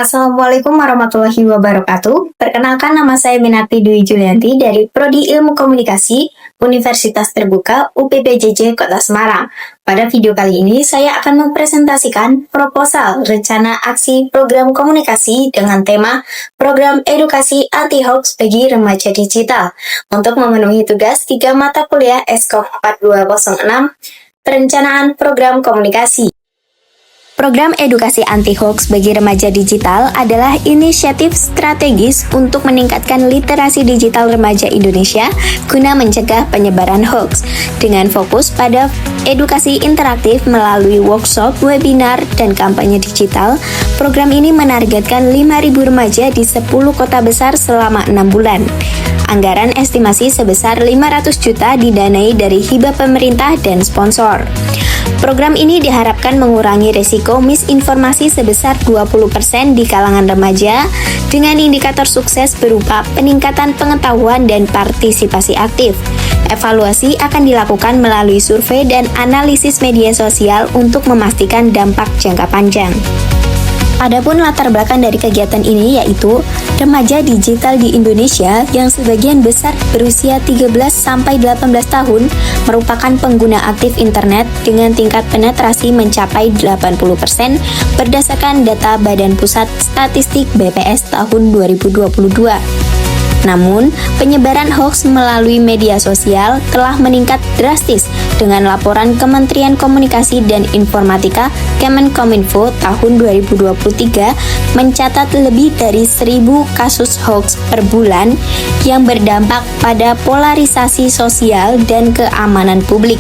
Assalamualaikum warahmatullahi wabarakatuh. Perkenalkan, nama saya Minarti Dwi Julianti dari Prodi Ilmu Komunikasi Universitas Terbuka UPPJJ Kota Semarang. Pada video kali ini saya akan mempresentasikan proposal rencana aksi program komunikasi dengan tema Program Edukasi Anti-Hoax bagi Remaja Digital untuk memenuhi tugas 3 mata kuliah Eskov 4206 Perencanaan Program Komunikasi. Program Edukasi Anti-Hoax bagi Remaja Digital adalah inisiatif strategis untuk meningkatkan literasi digital remaja Indonesia guna mencegah penyebaran hoax. Dengan fokus pada edukasi interaktif melalui workshop, webinar, dan kampanye digital, program ini menargetkan 5.000 remaja di 10 kota besar selama 6 bulan. Anggaran estimasi sebesar 500 juta didanai dari hibah pemerintah dan sponsor. Program ini diharapkan mengurangi risiko misinformasi sebesar 20% di kalangan remaja dengan indikator sukses berupa peningkatan pengetahuan dan partisipasi aktif. Evaluasi akan dilakukan melalui survei dan analisis media sosial untuk memastikan dampak jangka panjang. Adapun latar belakang dari kegiatan ini yaitu remaja digital di Indonesia yang sebagian besar berusia 13-18 tahun merupakan pengguna aktif internet dengan tingkat penetrasi mencapai 80% berdasarkan data Badan Pusat Statistik BPS tahun 2022. Namun, penyebaran hoax melalui media sosial telah meningkat drastis dengan laporan Kementerian Komunikasi dan Informatika Kemenkominfo tahun 2023 mencatat lebih dari 1.000 kasus hoax per bulan yang berdampak pada polarisasi sosial dan keamanan publik.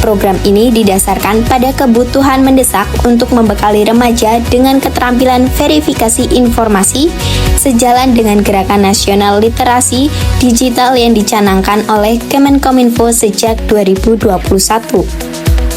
Program ini didasarkan pada kebutuhan mendesak untuk membekali remaja dengan keterampilan verifikasi informasi sejalan dengan Gerakan Nasional Literasi Digital yang dicanangkan oleh Kemenkominfo sejak 2021.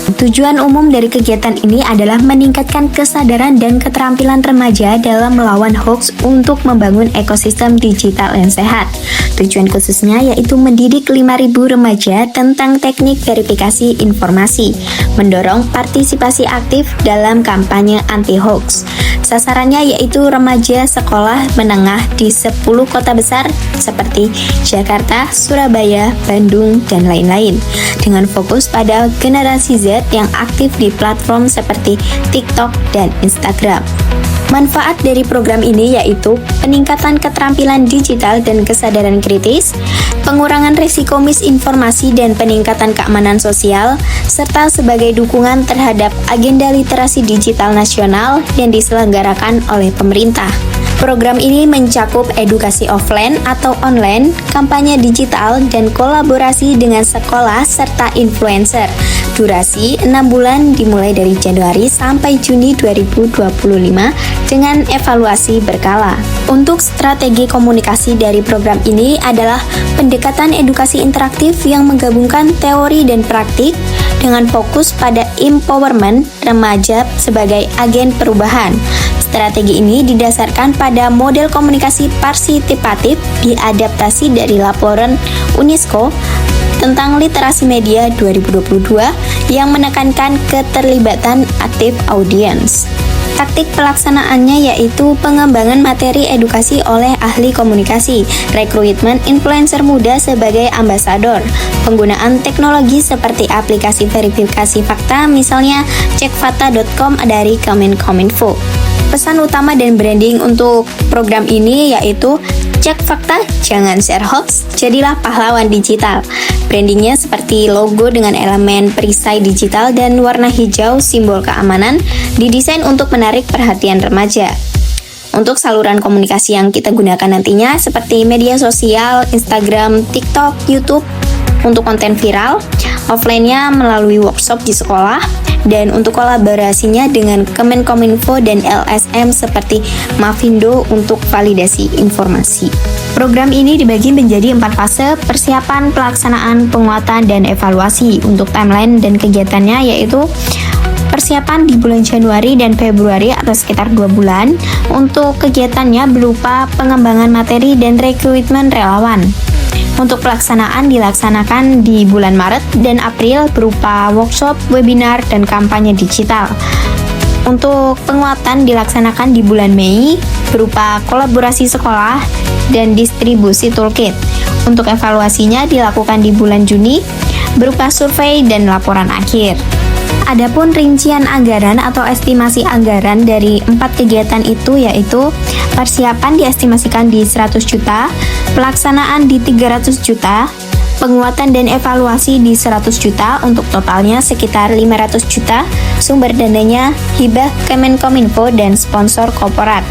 Tujuan umum dari kegiatan ini adalah meningkatkan kesadaran dan keterampilan remaja dalam melawan hoax untuk membangun ekosistem digital yang sehat. Tujuan khususnya yaitu mendidik 5.000 remaja tentang teknik verifikasi informasi, mendorong partisipasi aktif dalam kampanye anti-hoax. Sasarannya yaitu remaja sekolah menengah di 10 kota besar seperti Jakarta, Surabaya, Bandung, dan lain-lain, dengan fokus pada generasi Z yang aktif di platform seperti TikTok dan Instagram. Manfaat dari program ini yaitu peningkatan keterampilan digital dan kesadaran kritis, pengurangan risiko misinformasi dan peningkatan keamanan sosial, serta sebagai dukungan terhadap agenda literasi digital nasional yang diselenggarakan oleh pemerintah. Program ini mencakup edukasi offline atau online, kampanye digital, dan kolaborasi dengan sekolah serta influencer. Durasi 6 bulan dimulai dari Januari sampai Juni 2025 dengan evaluasi berkala. Untuk strategi komunikasi dari program ini adalah pendekatan edukasi interaktif yang menggabungkan teori dan praktik dengan fokus pada empowerment remaja sebagai agen perubahan. Strategi ini didasarkan pada model komunikasi partisipatif diadaptasi dari laporan UNESCO tentang literasi media 2022 yang menekankan keterlibatan aktif audiens. Taktik pelaksanaannya yaitu pengembangan materi edukasi oleh ahli komunikasi, rekrutmen influencer muda sebagai ambasador, penggunaan teknologi seperti aplikasi verifikasi fakta misalnya cekfakta.com dari Kemenkominfo. Pesan utama dan branding untuk program ini yaitu cek fakta, jangan share hoax, jadilah pahlawan digital. Brandingnya seperti logo dengan elemen perisai digital dan warna hijau simbol keamanan, didesain untuk menarik perhatian remaja. Untuk saluran komunikasi yang kita gunakan nantinya seperti media sosial, Instagram, TikTok, YouTube untuk konten viral, offline-nya melalui workshop di sekolah, dan untuk kolaborasinya dengan Kemenkominfo dan LSM seperti Mavindo untuk validasi informasi. Program ini dibagi menjadi 4 fase: persiapan, pelaksanaan, penguatan, dan evaluasi. Untuk timeline dan kegiatannya yaitu persiapan di bulan Januari dan Februari atau sekitar 2 bulan. Untuk kegiatannya berupa pengembangan materi dan rekrutmen relawan. Untuk pelaksanaan dilaksanakan di bulan Maret dan April berupa workshop, webinar, dan kampanye digital. Untuk penguatan dilaksanakan di bulan Mei berupa kolaborasi sekolah dan distribusi toolkit. Untuk evaluasinya dilakukan di bulan Juni berupa survei dan laporan akhir. Adapun rincian anggaran atau estimasi anggaran dari 4 kegiatan itu yaitu persiapan diestimasikan di 100 juta, pelaksanaan di 300 juta, penguatan dan evaluasi di 100 juta untuk totalnya sekitar 500 juta, sumber dananya hibah Kemenkominfo dan sponsor korporat.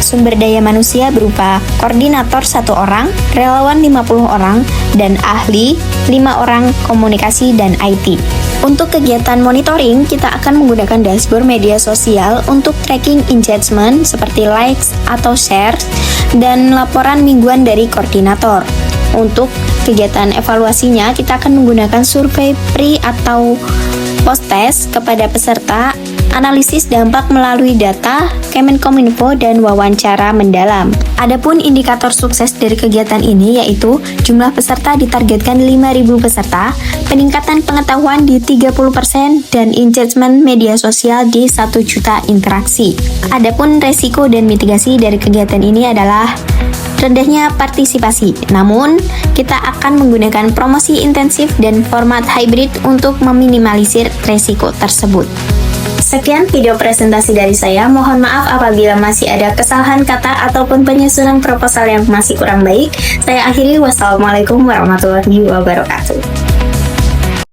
Sumber daya manusia berupa koordinator 1 orang, relawan 50 orang, dan ahli 5 orang komunikasi dan IT. Untuk kegiatan monitoring, kita akan menggunakan dashboard media sosial untuk tracking engagement seperti likes atau share dan laporan mingguan dari koordinator. Untuk kegiatan evaluasinya, kita akan menggunakan survei pre atau post test kepada peserta, analisis dampak melalui data Kemenkominfo dan wawancara mendalam. Adapun indikator sukses dari kegiatan ini yaitu jumlah peserta ditargetkan 5.000 peserta, peningkatan pengetahuan di 30% dan engagement media sosial di 1 juta interaksi. Adapun resiko dan mitigasi dari kegiatan ini adalah rendahnya partisipasi, namun kita akan menggunakan promosi intensif dan format hybrid untuk meminimalisir resiko tersebut. Sekian video presentasi dari saya, mohon maaf apabila masih ada kesalahan kata ataupun penyusunan proposal yang masih kurang baik. Saya akhiri, wassalamualaikum warahmatullahi wabarakatuh.